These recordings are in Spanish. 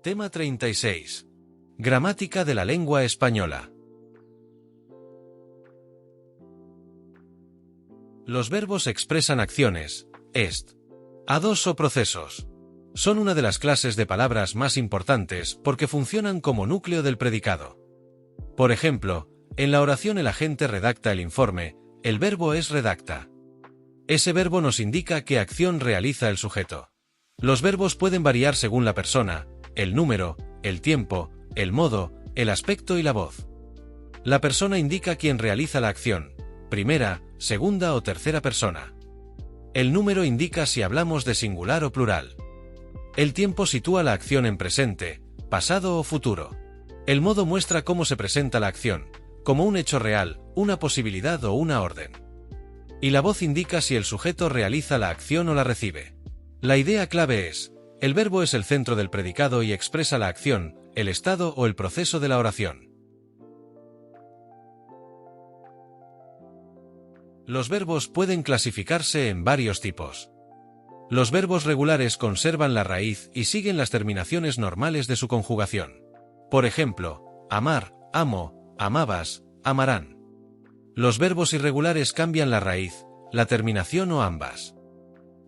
Tema 36. Gramática de la lengua española. Los verbos expresan acciones, hados o procesos. Son una de las clases de palabras más importantes porque funcionan como núcleo del predicado. Por ejemplo, en la oración el agente redacta el informe, el verbo es redacta. Ese verbo nos indica qué acción realiza el sujeto. Los verbos pueden variar según la persona, el número, el tiempo, el modo, el aspecto y la voz. La persona indica quién realiza la acción, primera, segunda o tercera persona. El número indica si hablamos de singular o plural. El tiempo sitúa la acción en presente, pasado o futuro. El modo muestra cómo se presenta la acción, como un hecho real, una posibilidad o una orden. Y la voz indica si el sujeto realiza la acción o la recibe. La idea clave es, el verbo es el centro del predicado y expresa la acción, el estado o el proceso de la oración. Los verbos pueden clasificarse en varios tipos. Los verbos regulares conservan la raíz y siguen las terminaciones normales de su conjugación. Por ejemplo, amar, amo, amabas, amarán. Los verbos irregulares cambian la raíz, la terminación o ambas.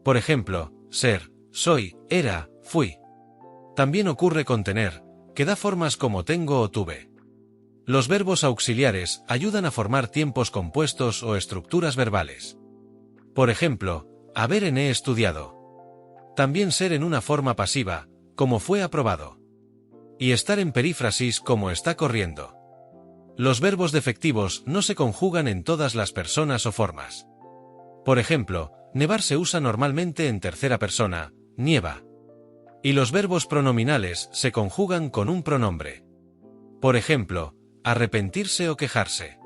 Por ejemplo, ser, soy, era, fui. También ocurre con tener, que da formas como tengo o tuve. Los verbos auxiliares ayudan a formar tiempos compuestos o estructuras verbales. Por ejemplo, haber en he estudiado. También ser en una forma pasiva, como fue aprobado. Y estar en perífrasis como está corriendo. Los verbos defectivos no se conjugan en todas las personas o formas. Por ejemplo, nevar se usa normalmente en tercera persona, nieva. Y los verbos pronominales se conjugan con un pronombre. Por ejemplo, arrepentirse o quejarse.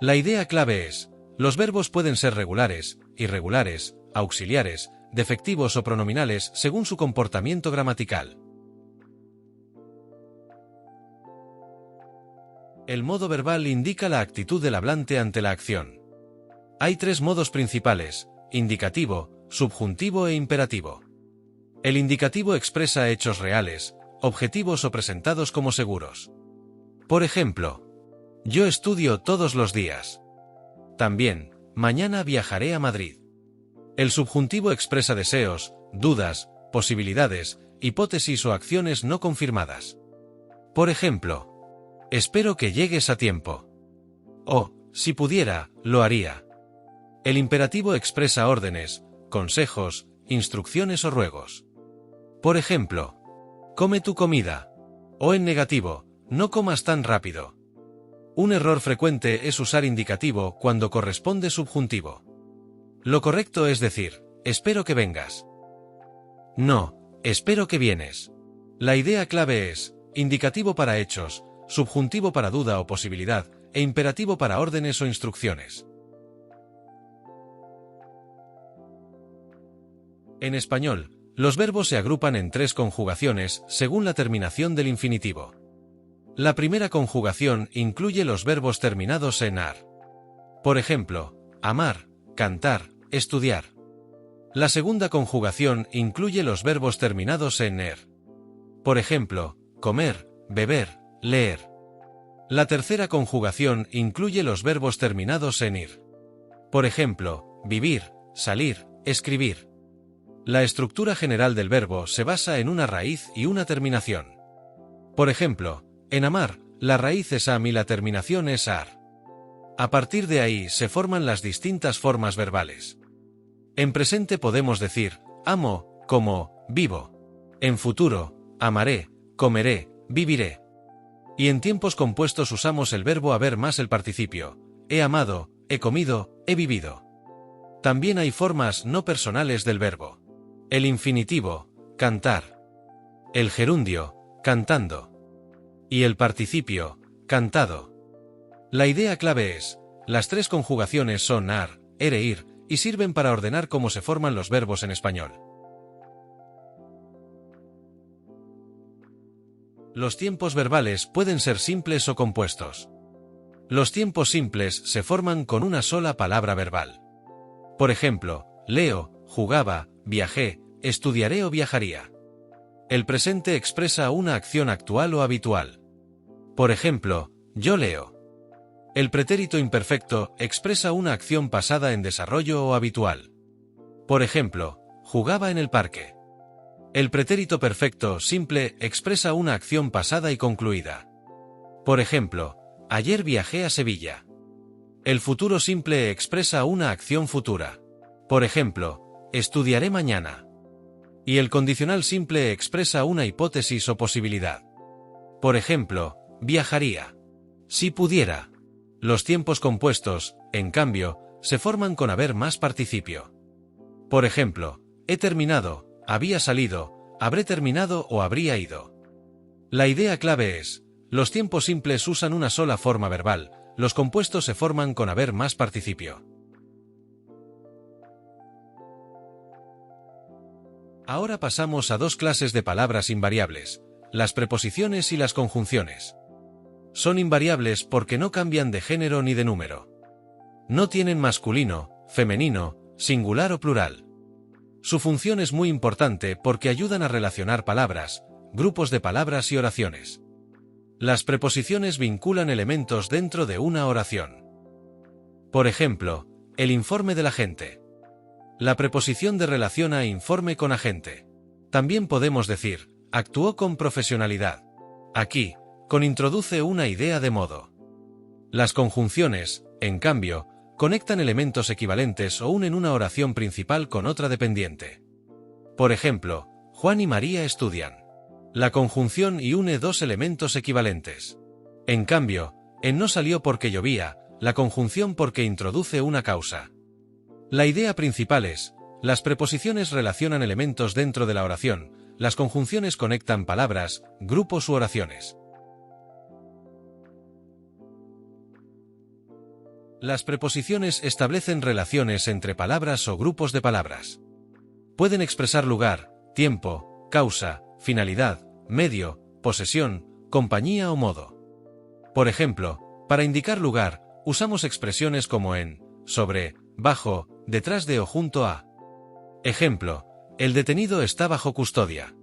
La idea clave es, los verbos pueden ser regulares, irregulares, auxiliares, defectivos o pronominales según su comportamiento gramatical. El modo verbal indica la actitud del hablante ante la acción. Hay tres modos principales, indicativo, subjuntivo e imperativo. El indicativo expresa hechos reales, objetivos o presentados como seguros. Por ejemplo, yo estudio todos los días. También, mañana viajaré a Madrid. El subjuntivo expresa deseos, dudas, posibilidades, hipótesis o acciones no confirmadas. Por ejemplo, espero que llegues a tiempo. O, si pudiera, lo haría. El imperativo expresa órdenes, consejos, instrucciones o ruegos. Por ejemplo, come tu comida. O en negativo, no comas tan rápido. Un error frecuente es usar indicativo cuando corresponde subjuntivo. Lo correcto es decir, espero que vengas. No, espero que vienes. La idea clave es, indicativo para hechos, subjuntivo para duda o posibilidad, e imperativo para órdenes o instrucciones. En español, los verbos se agrupan en tres conjugaciones según la terminación del infinitivo. La primera conjugación incluye los verbos terminados en ar. Por ejemplo, amar, cantar, estudiar. La segunda conjugación incluye los verbos terminados en er. Por ejemplo, comer, beber, leer. La tercera conjugación incluye los verbos terminados en ir. Por ejemplo, vivir, salir, escribir. La estructura general del verbo se basa en una raíz y una terminación. Por ejemplo, en amar, la raíz es am y la terminación es ar. A partir de ahí se forman las distintas formas verbales. En presente podemos decir, amo, como, vivo. En futuro, amaré, comeré, viviré. Y en tiempos compuestos usamos el verbo haber más el participio, he amado, he comido, he vivido. También hay formas no personales del verbo. El infinitivo, cantar. El gerundio, cantando. Y el participio, cantado. La idea clave es, las tres conjugaciones son ar, er e ir, y sirven para ordenar cómo se forman los verbos en español. Los tiempos verbales pueden ser simples o compuestos. Los tiempos simples se forman con una sola palabra verbal. Por ejemplo, leo, jugaba, viajé, estudiaré o viajaría. El presente expresa una acción actual o habitual. Por ejemplo, yo leo. El pretérito imperfecto expresa una acción pasada en desarrollo o habitual. Por ejemplo, jugaba en el parque. El pretérito perfecto simple expresa una acción pasada y concluida. Por ejemplo, ayer viajé a Sevilla. El futuro simple expresa una acción futura. Por ejemplo, estudiaré mañana. Y el condicional simple expresa una hipótesis o posibilidad. Por ejemplo, viajaría. Si pudiera. Los tiempos compuestos, en cambio, se forman con haber más participio. Por ejemplo, he terminado, había salido, habré terminado o habría ido. La idea clave es, los tiempos simples usan una sola forma verbal, los compuestos se forman con haber más participio. Ahora pasamos a dos clases de palabras invariables, las preposiciones y las conjunciones. Son invariables porque no cambian de género ni de número. No tienen masculino, femenino, singular o plural. Su función es muy importante porque ayudan a relacionar palabras, grupos de palabras y oraciones. Las preposiciones vinculan elementos dentro de una oración. Por ejemplo, el informe del agente. La preposición de relaciona informe con agente. También podemos decir, actuó con profesionalidad. Aquí, con introduce una idea de modo. Las conjunciones, en cambio, conectan elementos equivalentes o unen una oración principal con otra dependiente. Por ejemplo, Juan y María estudian. La conjunción y une dos elementos equivalentes. En cambio, en no salió porque llovía, la conjunción porque introduce una causa. La idea principal es, las preposiciones relacionan elementos dentro de la oración, las conjunciones conectan palabras, grupos u oraciones. Las preposiciones establecen relaciones entre palabras o grupos de palabras. Pueden expresar lugar, tiempo, causa, finalidad, medio, posesión, compañía o modo. Por ejemplo, para indicar lugar, usamos expresiones como en, sobre, bajo, detrás de o junto a. Ejemplo, el detenido está bajo custodia.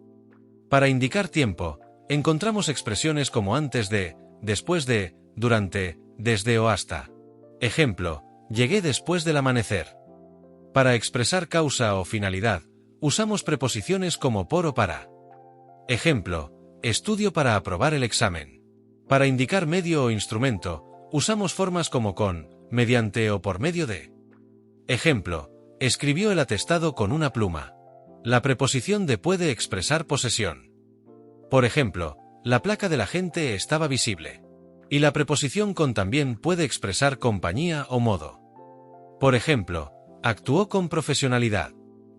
Para indicar tiempo, encontramos expresiones como antes de, después de, durante, desde o hasta. Ejemplo, llegué después del amanecer. Para expresar causa o finalidad, usamos preposiciones como por o para. Ejemplo, estudio para aprobar el examen. Para indicar medio o instrumento, usamos formas como con, mediante o por medio de. Ejemplo, escribió el atestado con una pluma. La preposición de puede expresar posesión. Por ejemplo, la placa del agente estaba visible. Y la preposición con también puede expresar compañía o modo. Por ejemplo, actuó con profesionalidad.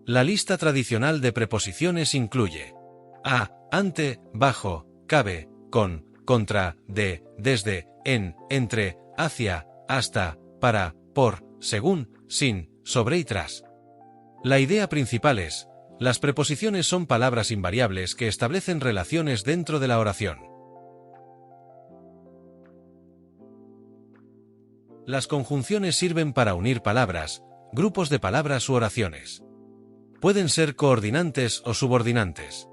La lista tradicional de preposiciones incluye a, ante, bajo, cabe, con, contra, de, desde, en, entre, hacia, hasta, para, por, según, sin, sobre y tras. La idea principal es, las preposiciones son palabras invariables que establecen relaciones dentro de la oración. Las conjunciones sirven para unir palabras, grupos de palabras u oraciones. Pueden ser coordinantes o subordinantes.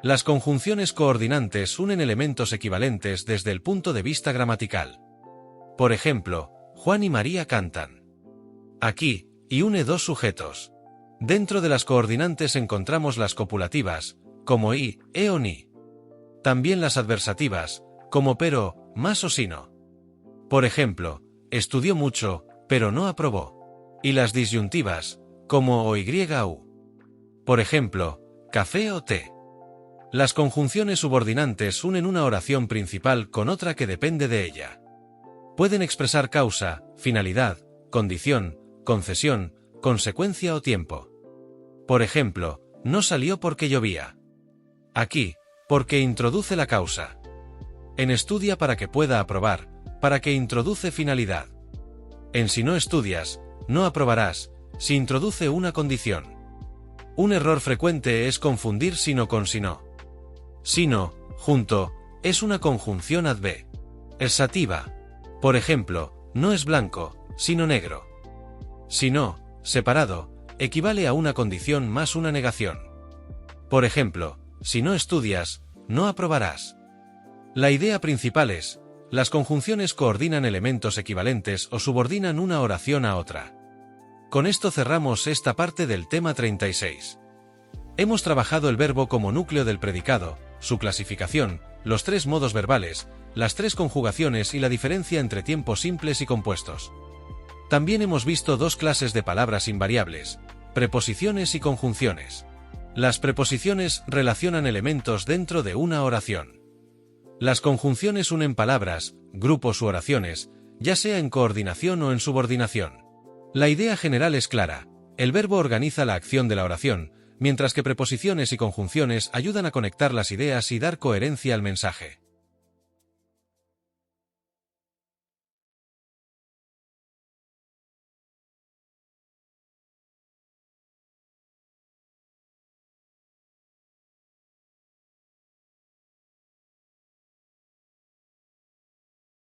Las conjunciones coordinantes unen elementos equivalentes desde el punto de vista gramatical. Por ejemplo, Juan y María cantan. Aquí, y une dos sujetos. Dentro de las coordinantes encontramos las copulativas, como y, o ni. También las adversativas, como pero, más o sino. Por ejemplo, estudió mucho, pero no aprobó. Y las disyuntivas, como o y u. Por ejemplo, café o té. Las conjunciones subordinantes unen una oración principal con otra que depende de ella. Pueden expresar causa, finalidad, condición, concesión, consecuencia o tiempo. Por ejemplo, no salió porque llovía. Aquí, porque introduce la causa. En estudia para que pueda aprobar, para que introduce finalidad. En si no estudias, no aprobarás, si introduce una condición. Un error frecuente es confundir sino con sino. Sino, junto, es una conjunción adversativa. Por ejemplo, no es blanco, sino negro. Sino, separado, equivale a una condición más una negación. Por ejemplo, Si no estudias, no aprobarás. La idea principal es, las conjunciones coordinan elementos equivalentes o subordinan una oración a otra. Con esto cerramos esta parte del tema 36. Hemos trabajado el verbo como núcleo del predicado, su clasificación, los tres modos verbales, las tres conjugaciones y la diferencia entre tiempos simples y compuestos. También hemos visto dos clases de palabras invariables, preposiciones y conjunciones. Las preposiciones relacionan elementos dentro de una oración. Las conjunciones unen palabras, grupos u oraciones, ya sea en coordinación o en subordinación. La idea general es clara: el verbo organiza la acción de la oración, mientras que preposiciones y conjunciones ayudan a conectar las ideas y dar coherencia al mensaje.